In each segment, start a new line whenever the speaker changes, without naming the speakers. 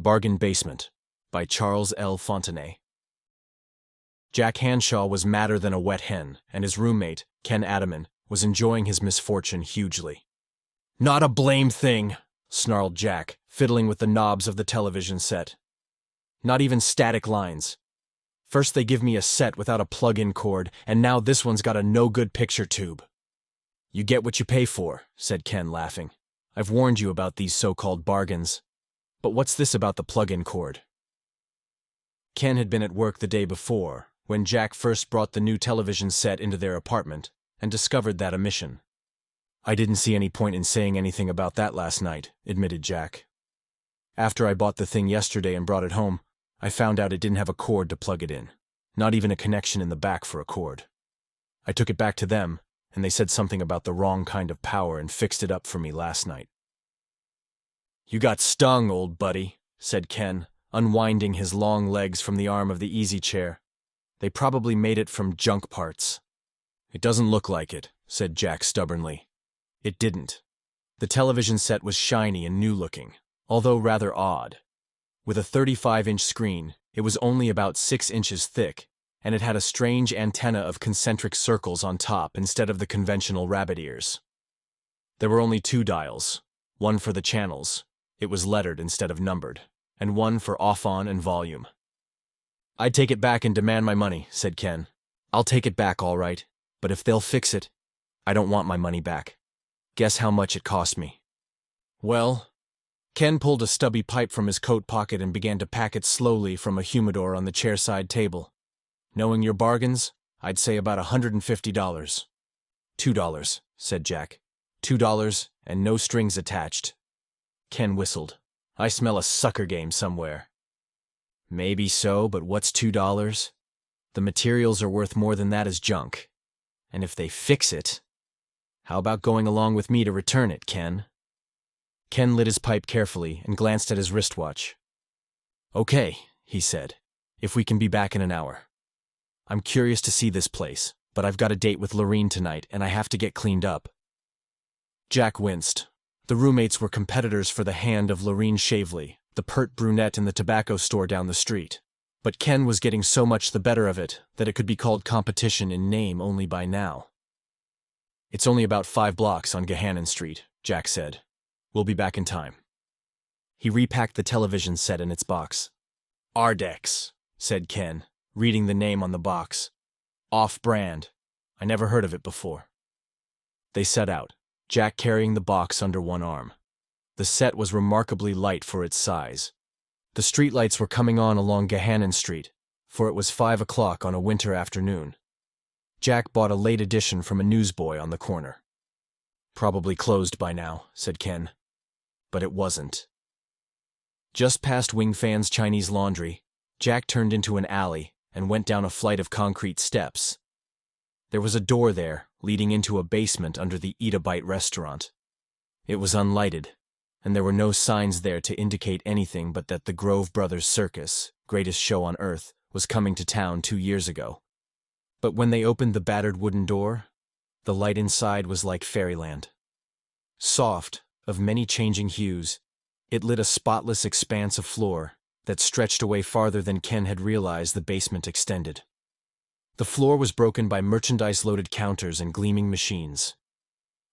Bargain Basement by Charles L. Fontenay. Jack Hanshaw was madder than a wet hen, and his roommate, Ken Adaman, was enjoying his misfortune hugely. "Not a blame thing," snarled Jack, fiddling with the knobs of the television set. "Not even static lines. First they give me a set without a plug-in cord, and now this one's got a no-good picture tube." "You get what you pay for," said Ken, laughing. "I've warned you about these so-called bargains. But what's this about the plug-in cord?" Ken had been at work the day before, when Jack first brought the new television set into their apartment, and discovered that omission. "I didn't see any point in saying anything about that last night," admitted Jack. "After I bought the thing yesterday and brought it home, I found out it didn't have a cord to plug it in, not even a connection in the back for a cord. I took it back to them, and they said something about the wrong kind of power and fixed it up for me last night." "You got stung, old buddy," said Ken, unwinding his long legs from the arm of the easy chair. "They probably made it from junk parts." "It doesn't look like it," said Jack stubbornly. It didn't. The television set was shiny and new-looking, although rather odd. With a 35-inch screen, it was only about 6 inches thick, and it had a strange antenna of concentric circles on top instead of the conventional rabbit ears. There were only 2 dials, one for the channels — it was lettered instead of numbered — and one for off-on and volume. "I'd take it back and demand my money," said Ken. "I'll take it back, all right, but if they'll fix it, I don't want my money back. Guess how much it cost me." "Well..." Ken pulled a stubby pipe from his coat pocket and began to pack it slowly from a humidor on the chairside table. "Knowing your bargains, I'd say about $150. $2, said Jack. $2 and no strings attached. Ken whistled. "I smell a sucker game somewhere." "Maybe so, but what's $2? The materials are worth more than that as junk. And if they fix it... How about going along with me to return it, Ken?" Ken lit his pipe carefully and glanced at his wristwatch. "Okay," he said, "if we can be back in an hour. I'm curious to see this place, but I've got a date with Lorene tonight and I have to get cleaned up." Jack winced. The roommates were competitors for the hand of Lorene Shavely, the pert brunette in the tobacco store down the street. But Ken was getting so much the better of it that it could be called competition in name only by now. "It's only about 5 blocks on Gahannon Street," Jack said. "We'll be back in time." He repacked the television set in its box. "Ardex," said Ken, reading the name on the box. "Off-brand. I never heard of it before." They set out, Jack carrying the box under one arm. The set was remarkably light for its size. The streetlights were coming on along Gahannon Street, for it was 5 o'clock on a winter afternoon. Jack bought a late edition from a newsboy on the corner. "Probably closed by now," said Ken. But it wasn't. Just past Wingfan's Chinese Laundry, Jack turned into an alley and went down a flight of concrete steps. There was a door there, leading into a basement under the Eat a Bite restaurant. It was unlighted, and there were no signs there to indicate anything but that the Grove Brothers Circus, greatest show on earth, was coming to town 2 years ago. But when they opened the battered wooden door, the light inside was like fairyland. Soft, of many changing hues, it lit a spotless expanse of floor that stretched away farther than Ken had realized the basement extended. The floor was broken by merchandise-loaded counters and gleaming machines.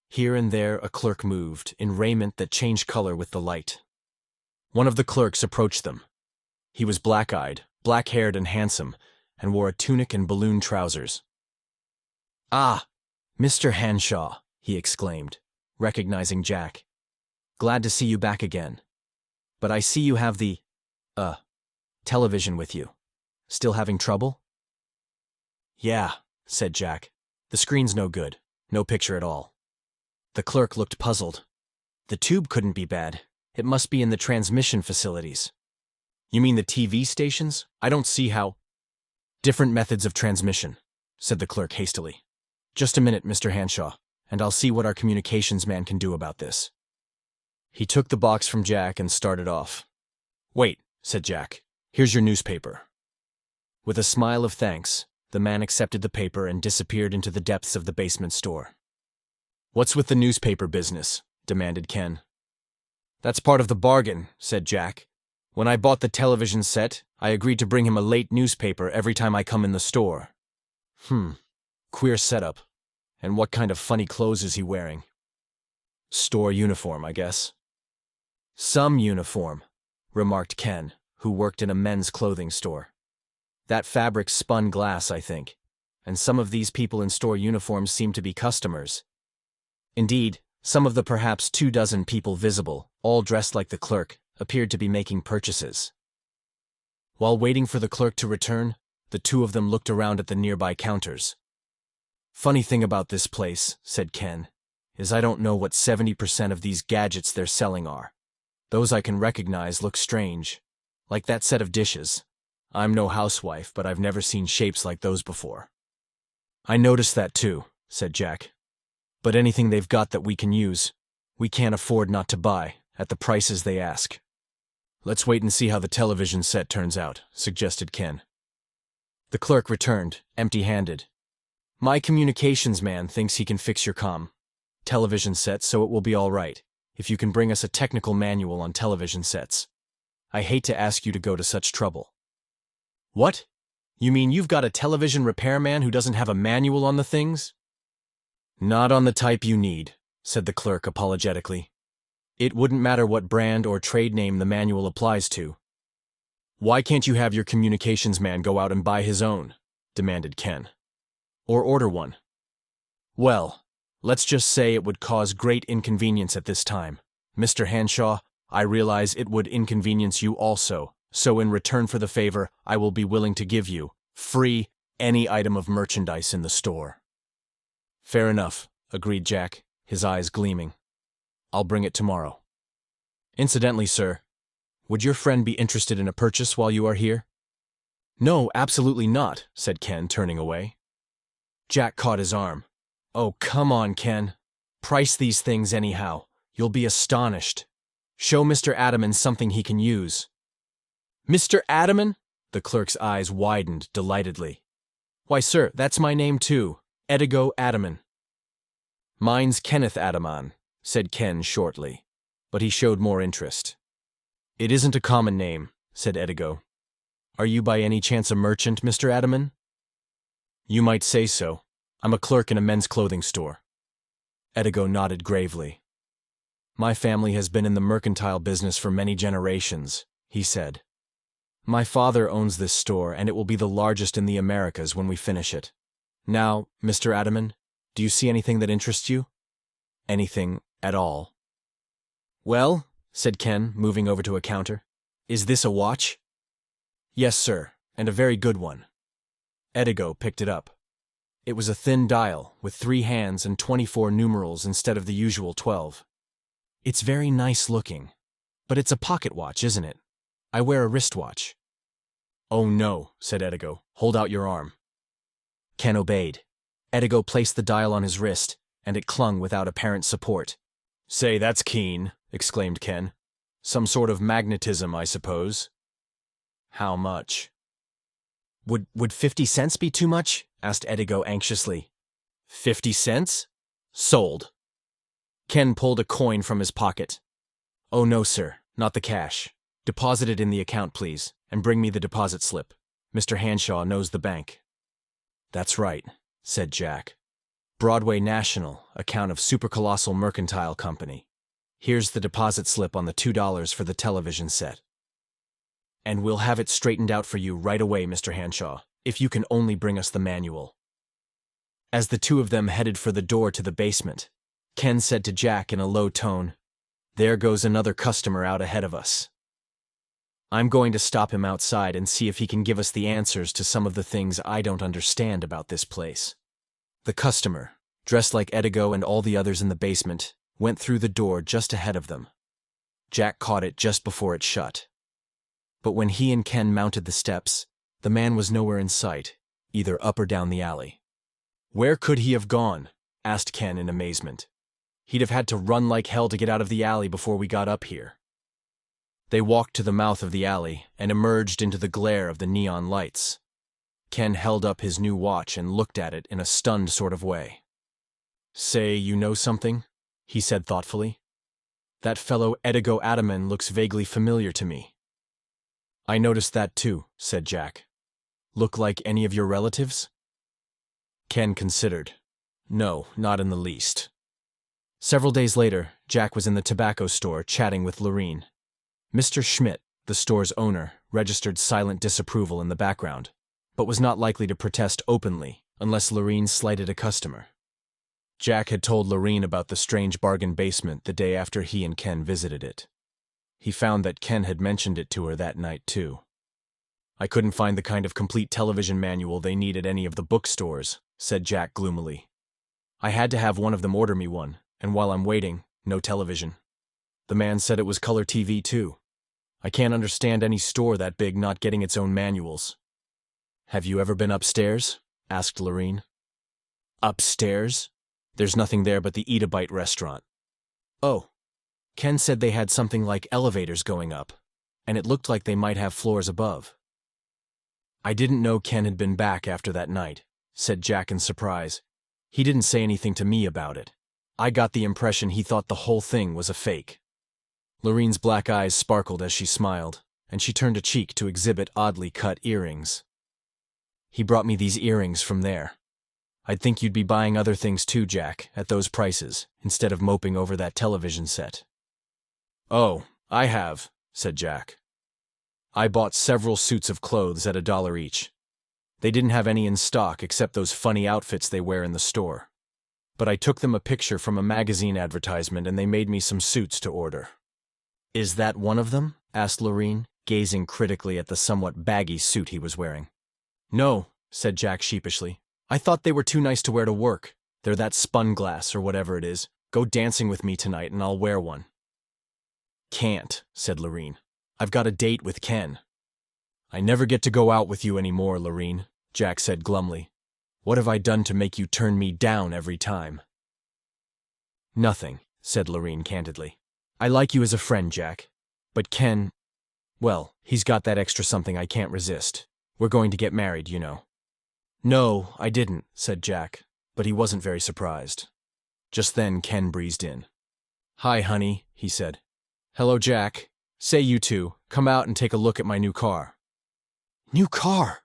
Here and there a clerk moved, in raiment that changed color with the light. One of the clerks approached them. He was black-eyed, black-haired and handsome, and wore a tunic and balloon trousers. "Ah, Mr. Hanshaw," he exclaimed, recognizing Jack. "Glad to see you back again. But I see you have the, television with you. Still having trouble?" "Yeah," said Jack. "The screen's no good. No picture at all." The clerk looked puzzled. "The tube couldn't be bad. It must be in the transmission facilities." "You mean the TV stations? I don't see how—" "Different methods of transmission," said the clerk hastily. "Just a minute, Mr. Hanshaw, and I'll see what our communications man can do about this." He took the box from Jack and started off. "Wait," said Jack. "Here's your newspaper." With a smile of thanks, the man accepted the paper and disappeared into the depths of the basement store. "What's with the newspaper business?" demanded Ken. "That's part of the bargain," said Jack. When I bought the television set, I agreed to bring him a late newspaper every time I come in the store. Queer setup. And what kind of funny clothes is he wearing? Store uniform, I guess. Some uniform, remarked Ken, who worked in a men's clothing store. That fabric's spun glass, I think, and some of these people in store uniforms seem to be customers. Indeed, some of the perhaps 24 people visible, all dressed like the clerk, appeared to be making purchases. While waiting for the clerk to return, the two of them looked around at the nearby counters. Funny thing about this place, said Ken, is I don't know what 70% of these gadgets they're selling are. Those I can recognize look strange, like that set of dishes. I'm no housewife, but I've never seen shapes like those before. I noticed that too, said Jack. But anything they've got that we can use, we can't afford not to buy, at the prices they ask. Let's wait and see how the television set turns out, suggested Ken. The clerk returned, empty-handed. My communications man thinks he can fix your television set so it will be all right, if you can bring us a technical manual on television sets. I hate to ask you to go to such trouble. What? You mean you've got a television repairman who doesn't have a manual on the things? Not on the type you need, said the clerk apologetically. It wouldn't matter what brand or trade name the manual applies to. Why can't you have your communications man go out and buy his own? Demanded Ken. Or order one. Well, let's just say it would cause great inconvenience at this time. Mr. Hanshaw, I realize it would inconvenience you also, so in return for the favor, I will be willing to give you, free, any item of merchandise in the store. Fair enough, agreed Jack, his eyes gleaming. I'll bring it tomorrow. Incidentally, sir, would your friend be interested in a purchase while you are here? No, absolutely not, said Ken, turning away. Jack caught his arm. Oh, come on, Ken. Price these things anyhow. You'll be astonished. Show Mr. Adaman something he can use. Mr. Adaman? The clerk's eyes widened delightedly. Why, sir, that's my name too. Edigo Adaman. Mine's Kenneth Adaman, said Ken shortly, but he showed more interest. It isn't a common name, said Edigo. Are you by any chance a merchant, Mr. Adaman? You might say so. I'm a clerk in a men's clothing store. Edigo nodded gravely. My family has been in the mercantile business for many generations, he said. My father owns this store, and it will be the largest in the Americas when we finish it. Now, Mr. Adaman, do you see anything that interests you? Anything at all? Well, said Ken, moving over to a counter, is this a watch? Yes, sir, and a very good one. Edigo picked it up. It was a thin dial, with 3 hands and 24 numerals instead of the usual 12. It's very nice looking. But it's a pocket watch, isn't it? I wear a wristwatch. Oh no, said Edigo. Hold out your arm. Ken obeyed. Edigo placed the dial on his wrist, and it clung without apparent support. Say, that's keen, exclaimed Ken. Some sort of magnetism, I suppose. How much? Would 50 cents be too much? Asked Edigo anxiously. 50 cents? Sold. Ken pulled a coin from his pocket. Oh no, sir, not the cash. Deposit it in the account, please, and bring me the deposit slip. Mr. Hanshaw knows the bank. That's right, said Jack. Broadway National, account of Supercolossal Mercantile Company. Here's the deposit slip on the $2 for the television set. And we'll have it straightened out for you right away, Mr. Hanshaw, if you can only bring us the manual. As the two of them headed for the door to the basement, Ken said to Jack in a low tone, There goes another customer out ahead of us. I'm going to stop him outside and see if he can give us the answers to some of the things I don't understand about this place. The customer, dressed like Edigo and all the others in the basement, went through the door just ahead of them. Jack caught it just before it shut. But when he and Ken mounted the steps, the man was nowhere in sight, either up or down the alley. Where could he have gone? Asked Ken in amazement. He'd have had to run like hell to get out of the alley before we got up here. They walked to the mouth of the alley and emerged into the glare of the neon lights. Ken held up his new watch and looked at it in a stunned sort of way. Say, you know something? He said thoughtfully. That fellow Edigo Adaman looks vaguely familiar to me. I noticed that too, said Jack. Look like any of your relatives? Ken considered. No, not in the least. Several days later, Jack was in the tobacco store chatting with Lorene. Mr. Schmidt, the store's owner, registered silent disapproval in the background, but was not likely to protest openly unless Lorene slighted a customer. Jack had told Lorene about the strange bargain basement the day after he and Ken visited it. He found that Ken had mentioned it to her that night too. I couldn't find the kind of complete television manual they need at any of the bookstores, said Jack gloomily. I had to have one of them order me one, and while I'm waiting, no television. The man said it was color TV too. I can't understand any store that big not getting its own manuals. Have you ever been upstairs? Asked Lorene. Upstairs? There's nothing there but the Eat-A-Bite restaurant. Oh. Ken said they had something like elevators going up, and it looked like they might have floors above. I didn't know Ken had been back after that night, said Jack in surprise. He didn't say anything to me about it. I got the impression he thought the whole thing was a fake. Lorene's black eyes sparkled as she smiled, and she turned a cheek to exhibit oddly cut earrings. He brought me these earrings from there. I'd think you'd be buying other things too, Jack, at those prices, instead of moping over that television set. Oh, I have, said Jack. I bought several suits of clothes at $1 each. They didn't have any in stock except those funny outfits they wear in the store. But I took them a picture from a magazine advertisement and they made me some suits to order. Is that one of them? Asked Lorene, gazing critically at the somewhat baggy suit he was wearing. No, said Jack sheepishly. I thought they were too nice to wear to work. They're that spun glass or whatever it is. Go dancing with me tonight and I'll wear one. Can't, said Lorene. I've got a date with Ken. I never get to go out with you anymore, Lorene, Jack said glumly. What have I done to make you turn me down every time? Nothing, said Lorene candidly. I like you as a friend, Jack. But Ken, well, he's got that extra something I can't resist. We're going to get married, you know. No, I didn't, said Jack, but he wasn't very surprised. Just then Ken breezed in. Hi, honey, he said. Hello, Jack. Say, you two, come out and take a look at my new car. New car?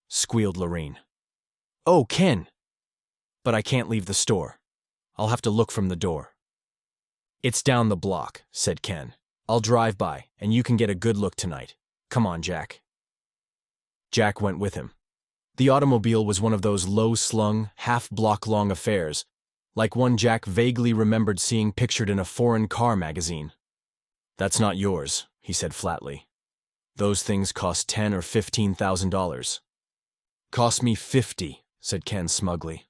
Squealed Lorene. Oh, Ken! But I can't leave the store. I'll have to look from the door. It's down the block, said Ken. I'll drive by, and you can get a good look tonight. Come on, Jack. Jack went with him. The automobile was one of those low-slung, half-block-long affairs, like one Jack vaguely remembered seeing pictured in a foreign car magazine. That's not yours, he said flatly. Those things cost $10,000 or $15,000. Cost me $50, said Ken smugly.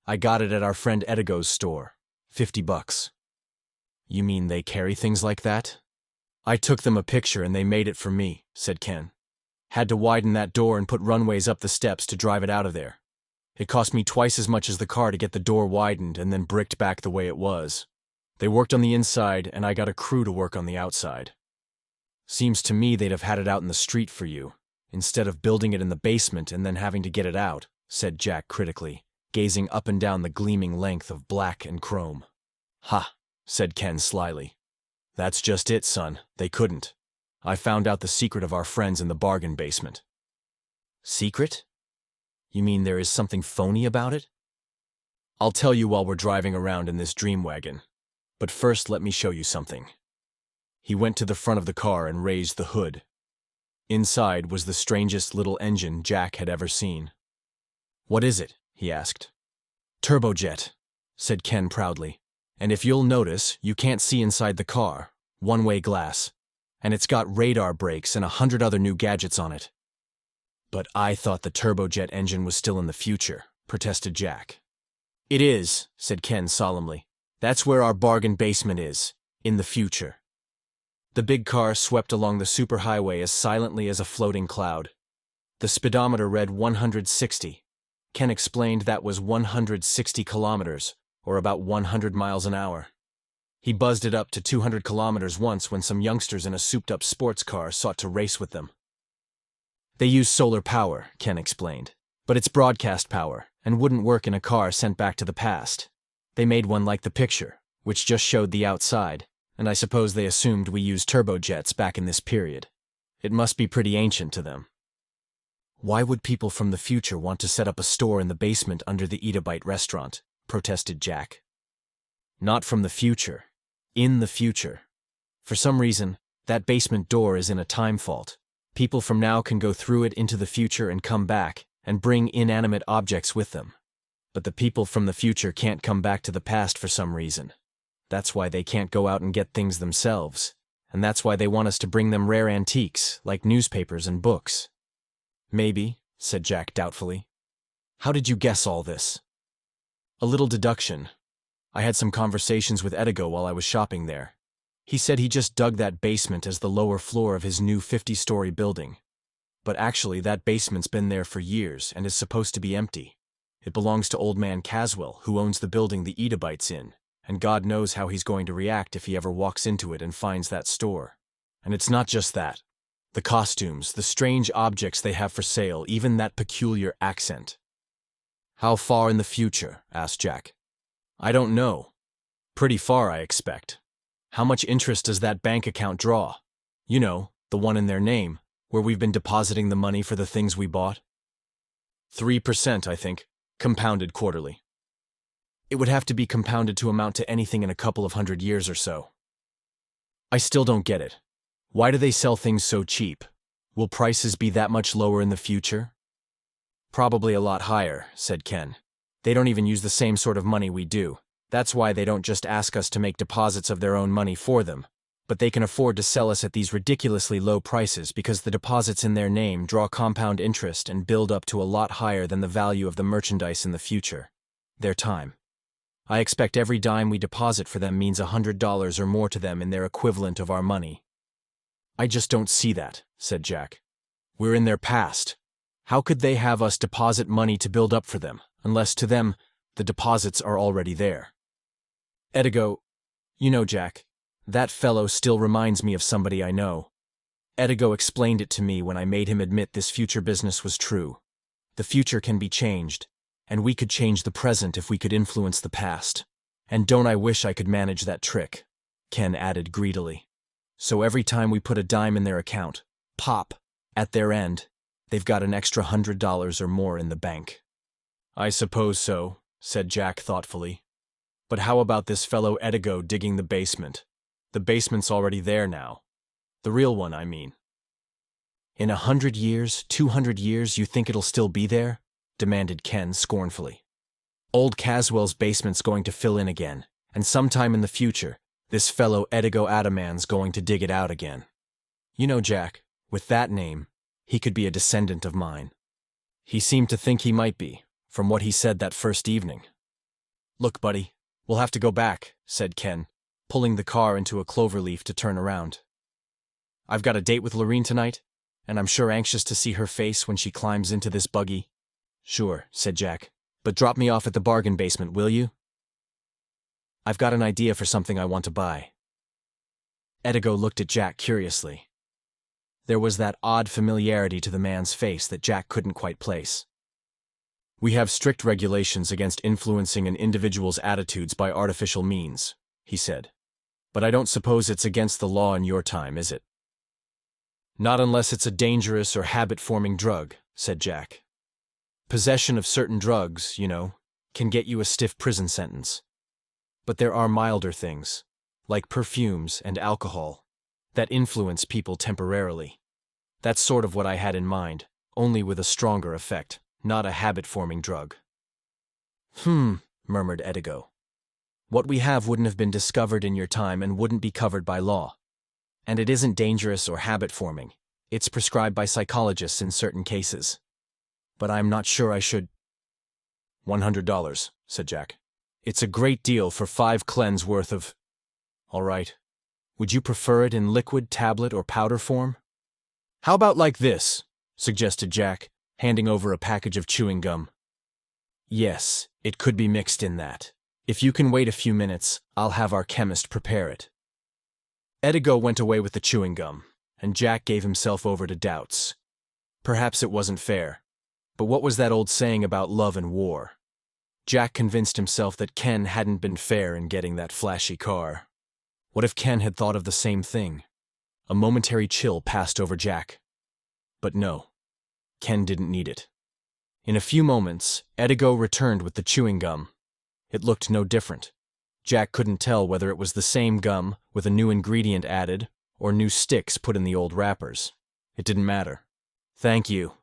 I got it at our friend Edigo's store. $50. You mean they carry things like that? I took them a picture and they made it for me, said Ken. Had to widen that door and put runways up the steps to drive it out of there. It cost me twice as much as the car to get the door widened and then bricked back the way it was. They worked on the inside and I got a crew to work on the outside. Seems to me they'd have had it out in the street for you, instead of building it in the basement and then having to get it out, said Jack critically, gazing up and down the gleaming length of black and chrome. Ha, said Ken slyly. That's just it, son. They couldn't. I found out the secret of our friends in the bargain basement. Secret? You mean there is something phony about it? I'll tell you while we're driving around in this dream wagon. But first let me show you something. He went to the front of the car and raised the hood. Inside was the strangest little engine Jack had ever seen. What is it? He asked. Turbojet, said Ken proudly. And if you'll notice, you can't see inside the car. One-way glass. And it's got radar brakes and 100 other new gadgets on it. But I thought the turbojet engine was still in the future, protested Jack. It is, said Ken solemnly. That's where our bargain basement is, in the future. The big car swept along the superhighway as silently as a floating cloud. The speedometer read 160. Ken explained that was 160 kilometers, or about 100 miles an hour. He buzzed it up to 200 kilometers once when some youngsters in a souped-up sports car sought to race with them. They use solar power, Ken explained, but it's broadcast power and wouldn't work in a car sent back to the past. They made one like the picture, which just showed the outside, and I suppose they assumed we used turbojets back in this period. It must be pretty ancient to them. Why would people from the future want to set up a store in the basement under the Eat-A-Bite restaurant? Protested Jack. Not from the future. In the future. For some reason, that basement door is in a time fault. People from now can go through it into the future and come back, and bring inanimate objects with them. But the people from the future can't come back to the past for some reason. That's why they can't go out and get things themselves, and that's why they want us to bring them rare antiques, like newspapers and books. Maybe, said Jack doubtfully. How did you guess all this? A little deduction. I had some conversations with Edigo while I was shopping there. He said he just dug that basement as the lower floor of his new 50-story building. But actually, that basement's been there for years and is supposed to be empty. It belongs to old man Caswell, who owns the building the Eat-A-Bite's in, and God knows how he's going to react if he ever walks into it and finds that store. And it's not just that. The costumes, the strange objects they have for sale, even that peculiar accent. How far in the future? Asked Jack. I don't know. Pretty far, I expect. How much interest does that bank account draw? You know, the one in their name, where we've been depositing the money for the things we bought? 3%, I think, compounded quarterly. It would have to be compounded to amount to anything in a couple of 100 years or so. I still don't get it. Why do they sell things so cheap? Will prices be that much lower in the future? Probably a lot higher, said Ken. They don't even use the same sort of money we do. That's why they don't just ask us to make deposits of their own money for them, but they can afford to sell us at these ridiculously low prices because the deposits in their name draw compound interest and build up to a lot higher than the value of the merchandise in the future. Their time. I expect every dime we deposit for them means $100 or more to them in their equivalent of our money. I just don't see that, said Jack. We're in their past. How could they have us deposit money to build up for them, unless to them, the deposits are already there? Edigo, you know, Jack, that fellow still reminds me of somebody I know. Edigo explained it to me when I made him admit this future business was true. The future can be changed, and we could change the present if we could influence the past. And don't I wish I could manage that trick, Ken added greedily. So every time we put a dime in their account, pop, at their end, they've got an extra $100 or more in the bank. I suppose so, said Jack thoughtfully. But how about this fellow Edigo digging the basement? The basement's already there now. The real one, I mean. In 100 years, 200 years, you think it'll still be there? Demanded Ken scornfully. Old Caswell's basement's going to fill in again, and sometime in the future, this fellow Edigo Adaman's going to dig it out again. You know, Jack, with that name, he could be a descendant of mine. He seemed to think he might be, from what he said that first evening. Look, buddy, we'll have to go back, said Ken, pulling the car into a cloverleaf to turn around. I've got a date with Lorene tonight, and I'm sure anxious to see her face when she climbs into this buggy. Sure, said Jack, but drop me off at the bargain basement, will you? I've got an idea for something I want to buy. Edigo looked at Jack curiously. There was that odd familiarity to the man's face that Jack couldn't quite place. We have strict regulations against influencing an individual's attitudes by artificial means, he said. But I don't suppose it's against the law in your time, is it? Not unless it's a dangerous or habit-forming drug, said Jack. Possession of certain drugs, you know, can get you a stiff prison sentence. But there are milder things, like perfumes and alcohol, that influence people temporarily. That's sort of what I had in mind, only with a stronger effect, not a habit-forming drug. Murmured Edigo. What we have wouldn't have been discovered in your time and wouldn't be covered by law. And it isn't dangerous or habit-forming. It's prescribed by psychologists in certain cases. But I'm not sure I should... $100, said Jack. It's a great deal for 5 clens worth of... All right. Would you prefer it in liquid, tablet, or powder form? How about like this? Suggested Jack, handing over a package of chewing gum. Yes, it could be mixed in that. If you can wait a few minutes, I'll have our chemist prepare it. Edigo went away with the chewing gum, and Jack gave himself over to doubts. Perhaps it wasn't fair. But what was that old saying about love and war? Jack convinced himself that Ken hadn't been fair in getting that flashy car. What if Ken had thought of the same thing? A momentary chill passed over Jack. But no, Ken didn't need it. In a few moments, Edigo returned with the chewing gum. It looked no different. Jack couldn't tell whether it was the same gum with a new ingredient added or new sticks put in the old wrappers. It didn't matter. "Thank you.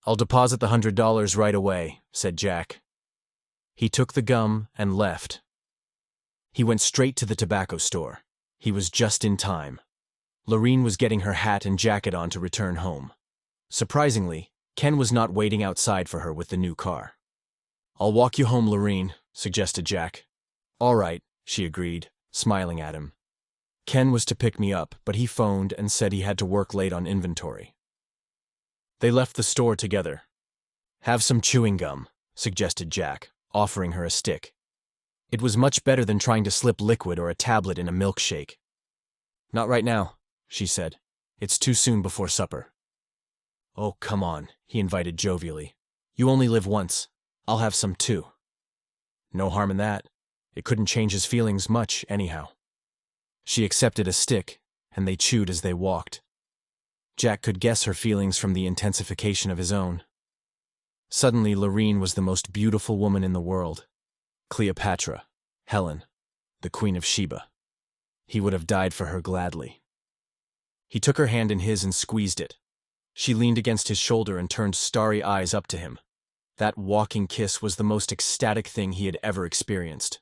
I'll deposit the $100 right away," said Jack. He took the gum and left. He went straight to the tobacco store. He was just in time. Lorene was getting her hat and jacket on to return home. Surprisingly, Ken was not waiting outside for her with the new car. "I'll walk you home, Lorene," suggested Jack. "All right," she agreed, smiling at him. Ken was to pick me up, but he phoned and said he had to work late on inventory. They left the store together. "Have some chewing gum," suggested Jack, offering her a stick. It was much better than trying to slip liquid or a tablet in a milkshake. "Not right now," she said. "It's too soon before supper." "Oh, come on," he invited jovially. "You only live once. I'll have some too." No harm in that. It couldn't change his feelings much, anyhow. She accepted a stick, and they chewed as they walked. Jack could guess her feelings from the intensification of his own. Suddenly, Lorene was the most beautiful woman in the world. Cleopatra, Helen, the Queen of Sheba. He would have died for her gladly. He took her hand in his and squeezed it. She leaned against his shoulder and turned starry eyes up to him. That walking kiss was the most ecstatic thing he had ever experienced.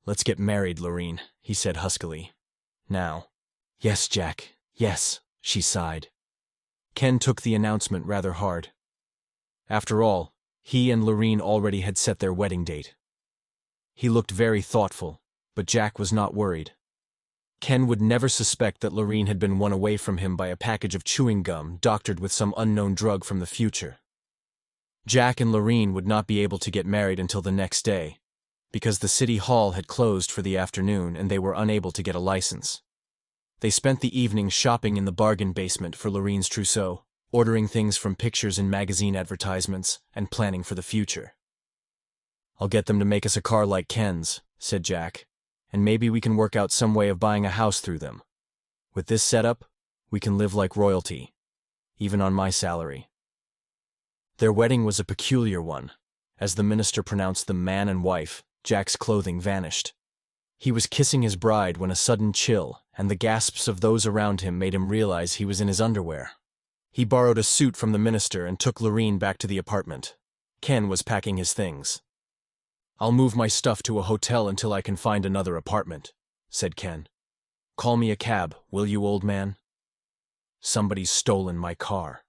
"Let's get married, Lorene," he said huskily. "Now." "Yes, Jack, yes," she sighed. Ken took the announcement rather hard. After all, he and Lorene already had set their wedding date. He looked very thoughtful, but Jack was not worried. Ken would never suspect that Lorene had been won away from him by a package of chewing gum doctored with some unknown drug from the future. Jack and Lorene would not be able to get married until the next day, because the city hall had closed for the afternoon and they were unable to get a license. They spent the evening shopping in the bargain basement for Lorene's trousseau, ordering things from pictures and magazine advertisements, and planning for the future. "I'll get them to make us a car like Ken's," said Jack, "and maybe we can work out some way of buying a house through them. With this setup, we can live like royalty, even on my salary." Their wedding was a peculiar one. As the minister pronounced them man and wife, Jack's clothing vanished. He was kissing his bride when a sudden chill and the gasps of those around him made him realize he was in his underwear. He borrowed a suit from the minister and took Lorene back to the apartment. Ken was packing his things. "I'll move my stuff to a hotel until I can find another apartment," said Ken. "Call me a cab, will you, old man? Somebody's stolen my car."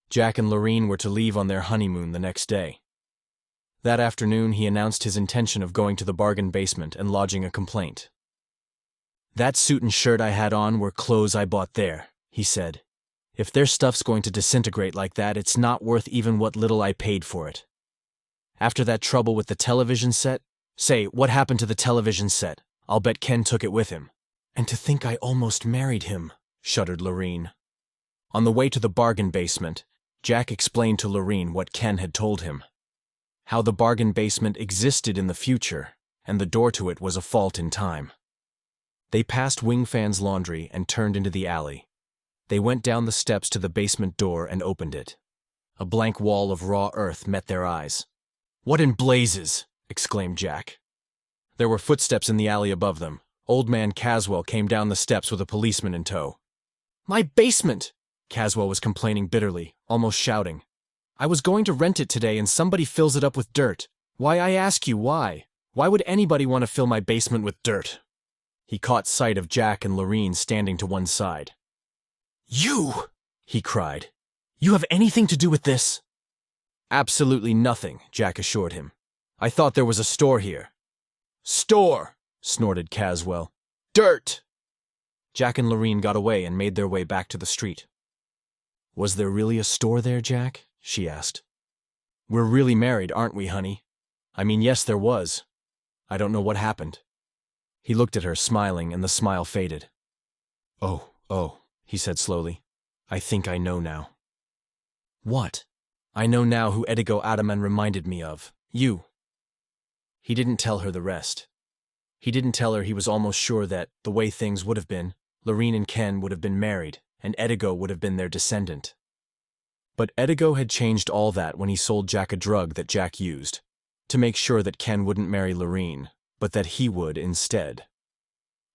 Jack and Lorene were to leave on their honeymoon the next day. That afternoon, he announced his intention of going to the bargain basement and lodging a complaint. "That suit and shirt I had on were clothes I bought there," he said. "If their stuff's going to disintegrate like that, it's not worth even what little I paid for it. After that trouble with the television set, say, what happened to the television set? I'll bet Ken took it with him." "And to think I almost married him," shuddered Lorene. On the way to the bargain basement, Jack explained to Lorene what Ken had told him. How the bargain basement existed in the future, and the door to it was a fault in time. They passed Wingfan's laundry and turned into the alley. They went down the steps to the basement door and opened it. A blank wall of raw earth met their eyes. "What in blazes?" exclaimed Jack. There were footsteps in the alley above them. Old man Caswell came down the steps with a policeman in tow. "My basement!" Caswell was complaining bitterly, almost shouting. "I was going to rent it today and somebody fills it up with dirt. Why, I ask you, why? Why would anybody want to fill my basement with dirt?" He caught sight of Jack and Lorene standing to one side. "You!" he cried. "You have anything to do with this?" "Absolutely nothing," Jack assured him. "I thought there was a store here." "Store!" snorted Caswell. "Dirt!" Jack and Lorene got away and made their way back to the street. "Was there really a store there, Jack?" she asked. "We're really married, aren't we, honey? I mean, yes, there was. I don't know what happened." He looked at her, smiling, and the smile faded. Oh, he said slowly. "I think I know now." "What?" "I know now who Edigo Adaman reminded me of. You." He didn't tell her the rest. He didn't tell her he was almost sure that, the way things would have been, Lorene and Ken would have been married, and Edigo would have been their descendant. But Edigo had changed all that when he sold Jack a drug that Jack used, to make sure that Ken wouldn't marry Lorene, but that he would instead.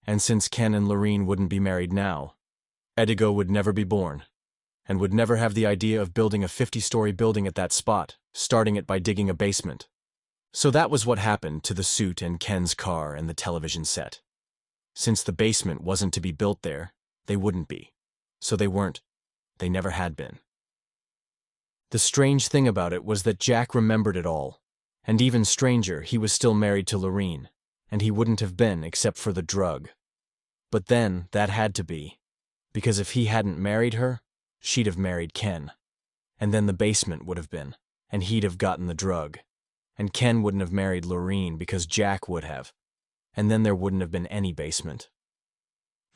And since Ken and Lorene wouldn't be married now, Edigo would never be born, and would never have the idea of building a 50-story building at that spot, starting it by digging a basement. So that was what happened to the suit and Ken's car and the television set. Since the basement wasn't to be built there, they wouldn't be. So they weren't. They never had been. The strange thing about it was that Jack remembered it all, and even stranger, he was still married to Lorene, and he wouldn't have been except for the drug. But then, that had to be, because if he hadn't married her, she'd have married Ken. And then the basement would have been, and he'd have gotten the drug. And Ken wouldn't have married Lorene because Jack would have, and then there wouldn't have been any basement.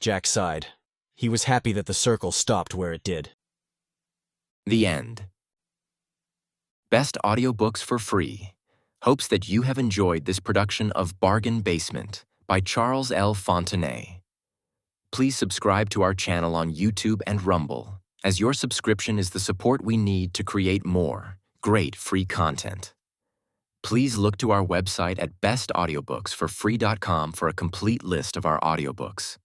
Jack sighed. He was happy that the circle stopped where it did.
The end. Best audiobooks for free. Hopes that you have enjoyed this production of Bargain Basement by Charles L. Fontenay. Please subscribe to our channel on YouTube and Rumble, as your subscription is the support we need to create more great free content. Please look to our website at bestaudiobooksforfree.com for a complete list of our audiobooks.